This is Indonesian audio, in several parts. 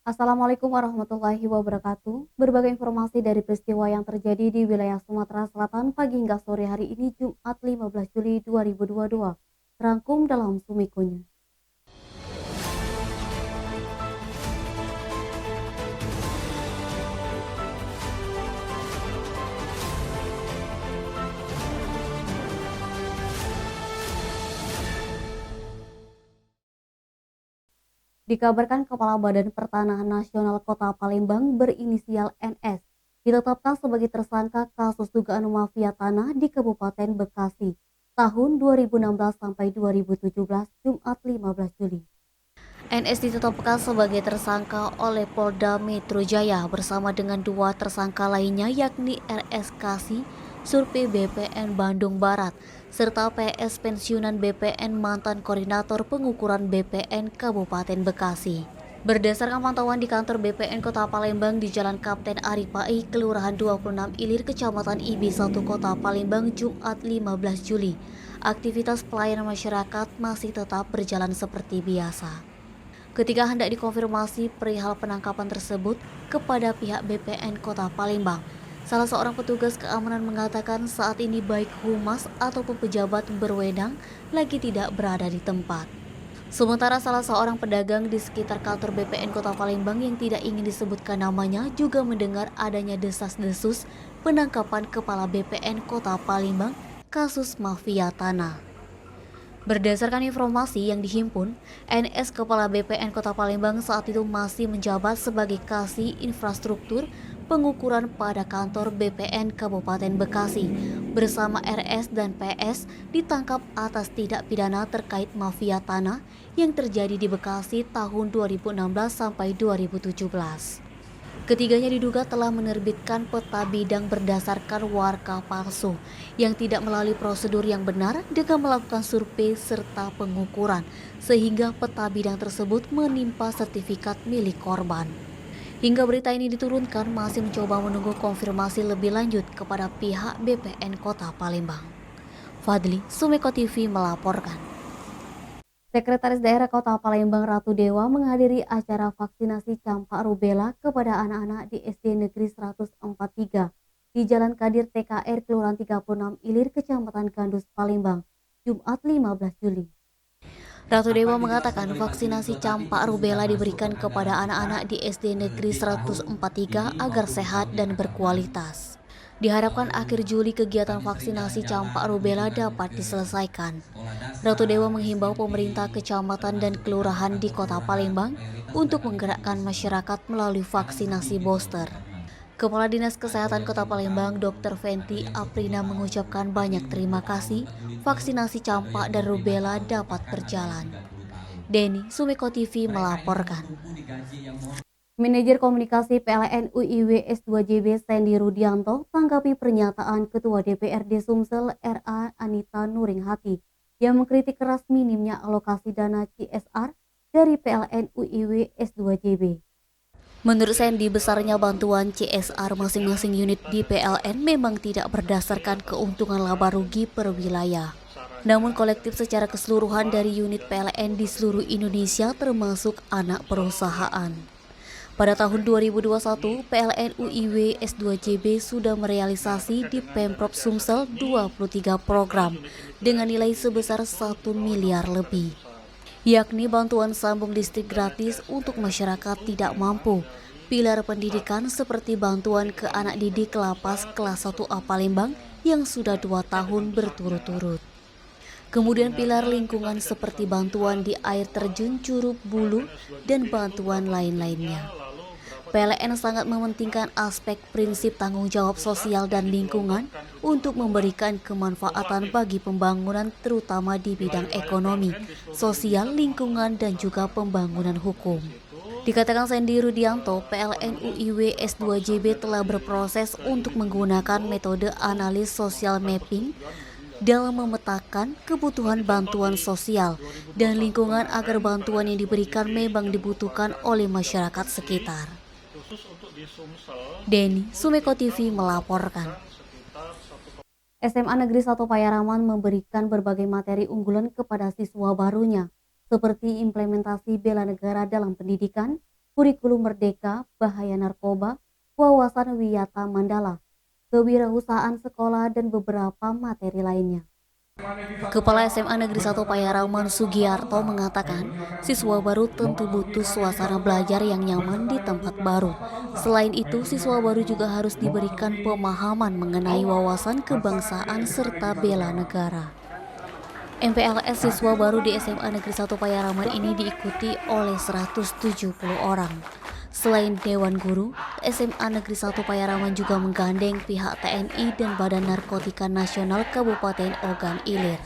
Assalamualaikum warahmatullahi wabarakatuh. Berbagai informasi dari peristiwa yang terjadi di wilayah Sumatera Selatan pagi hingga sore hari ini Jumat 15 Juli 2022. Terangkum dalam Sumikonya. Dikabarkan Kepala Badan Pertanahan Nasional Kota Palembang berinisial NS ditetapkan sebagai tersangka kasus dugaan mafia tanah di Kabupaten Bekasi tahun 2016 sampai 2017 Jumat 15 Juli. NS ditetapkan sebagai tersangka oleh Polda Metro Jaya bersama dengan dua tersangka lainnya yakni RS Kasi, Survei BPN Bandung Barat, serta PS Pensiunan BPN mantan Koordinator Pengukuran BPN Kabupaten Bekasi. Berdasarkan pantauan di kantor BPN Kota Palembang di Jalan Kapten Aripai, Kelurahan 26 Ilir, Kecamatan Ibi 1 Kota Palembang, Jumat 15 Juli, aktivitas pelayanan masyarakat masih tetap berjalan seperti biasa. Ketika hendak dikonfirmasi perihal penangkapan tersebut kepada pihak BPN Kota Palembang, salah seorang petugas keamanan mengatakan saat ini baik humas ataupun pejabat berwenang lagi tidak berada di tempat. Sementara salah seorang pedagang di sekitar kantor BPN Kota Palembang yang tidak ingin disebutkan namanya juga mendengar adanya desas-desus penangkapan kepala BPN Kota Palembang kasus mafia tanah. Berdasarkan informasi yang dihimpun, NS Kepala BPN Kota Palembang saat itu masih menjabat sebagai Kasih Infrastruktur Pengukuran pada kantor BPN Kabupaten Bekasi bersama RS dan PS ditangkap atas tindak pidana terkait mafia tanah yang terjadi di Bekasi tahun 2016 sampai 2017. Ketiganya diduga telah menerbitkan peta bidang berdasarkan warka palsu yang tidak melalui prosedur yang benar dengan melakukan survei serta pengukuran, sehingga peta bidang tersebut menimpa sertifikat milik korban. Hingga berita ini diturunkan masih mencoba menunggu konfirmasi lebih lanjut kepada pihak BPN Kota Palembang. Fadli, Sumeko TV melaporkan. Sekretaris Daerah Kota Palembang Ratu Dewa menghadiri acara vaksinasi campak rubella kepada anak-anak di SD Negeri 143 di Jalan Kadir TKR Kelurahan 36 Ilir, Kecamatan Gandus, Palembang, Jumat 15 Juli. Ratu Dewa mengatakan vaksinasi campak rubella diberikan kepada anak-anak di SD Negeri 143 agar sehat dan berkualitas. Diharapkan akhir Juli kegiatan vaksinasi campak rubella dapat diselesaikan. Ratu Dewa menghimbau pemerintah kecamatan dan kelurahan di Kota Palembang untuk menggerakkan masyarakat melalui vaksinasi booster. Kepala Dinas Kesehatan Kota Palembang Dr. Fenty Aprina mengucapkan banyak terima kasih vaksinasi campak dan rubella dapat berjalan. Denny, Sumeko TV melaporkan. Manajer Komunikasi PLN UIW S2JB Sandy Rudianto tanggapi pernyataan Ketua DPRD Sumsel RA Anita Nuringhati yang mengkritik keras minimnya alokasi dana CSR dari PLN UIW S2JB. Menurut Sandy, besarnya bantuan CSR masing-masing unit di PLN memang tidak berdasarkan keuntungan laba rugi per wilayah. Namun kolektif secara keseluruhan dari unit PLN di seluruh Indonesia termasuk anak perusahaan. Pada tahun 2021, PLN UIW S2JB sudah merealisasi di Pemprov Sumsel 23 program dengan nilai sebesar 1 miliar lebih, yakni bantuan sambung listrik gratis untuk masyarakat tidak mampu, pilar pendidikan seperti bantuan ke anak didik lapas kelas 1A Palembang yang sudah 2 tahun berturut-turut. Kemudian pilar lingkungan seperti bantuan di air terjun Curug Bulu dan bantuan lain-lainnya. PLN sangat mementingkan aspek prinsip tanggung jawab sosial dan lingkungan untuk memberikan kemanfaatan bagi pembangunan terutama di bidang ekonomi, sosial, lingkungan, dan juga pembangunan hukum. Dikatakan Sandy Rudianto, PLN UIW S2JB telah berproses untuk menggunakan metode analis social mapping dalam memetakan kebutuhan bantuan sosial dan lingkungan agar bantuan yang diberikan memang dibutuhkan oleh masyarakat sekitar. Denny, Sumeko TV melaporkan. SMA Negeri 1 Payaraman memberikan berbagai materi unggulan kepada siswa barunya, seperti implementasi bela negara dalam pendidikan, kurikulum merdeka, bahaya narkoba, wawasan wiyata mandala, kewirausahaan sekolah, dan beberapa materi lainnya. Kepala SMA Negeri 1 Payaraman Sugiarto mengatakan, siswa baru tentu butuh suasana belajar yang nyaman di tempat baru. Selain itu, siswa baru juga harus diberikan pemahaman mengenai wawasan kebangsaan serta bela negara. MPLS siswa baru di SMA Negeri 1 Payaraman ini diikuti oleh 170 orang. Selain Dewan Guru, SMA Negeri 1 Payaraman juga menggandeng pihak TNI dan Badan Narkotika Nasional Kabupaten Ogan Ilir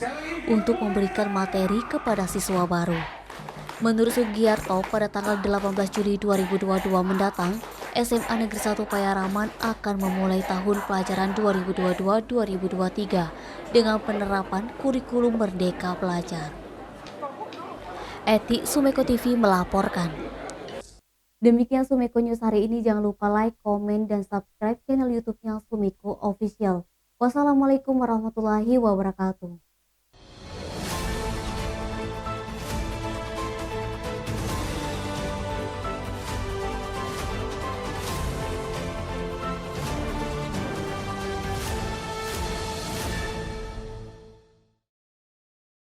untuk memberikan materi kepada siswa baru. Menurut Sugiarto, pada tanggal 18 Juli 2022 mendatang, SMA Negeri 1 Payaraman akan memulai tahun pelajaran 2022-2023 dengan penerapan kurikulum Merdeka Belajar. Eti Sumeko TV melaporkan. Demikian Sumeko News hari ini. Jangan lupa like, komen, dan subscribe channel YouTube-nya Sumeko Official. Wassalamualaikum warahmatullahi wabarakatuh.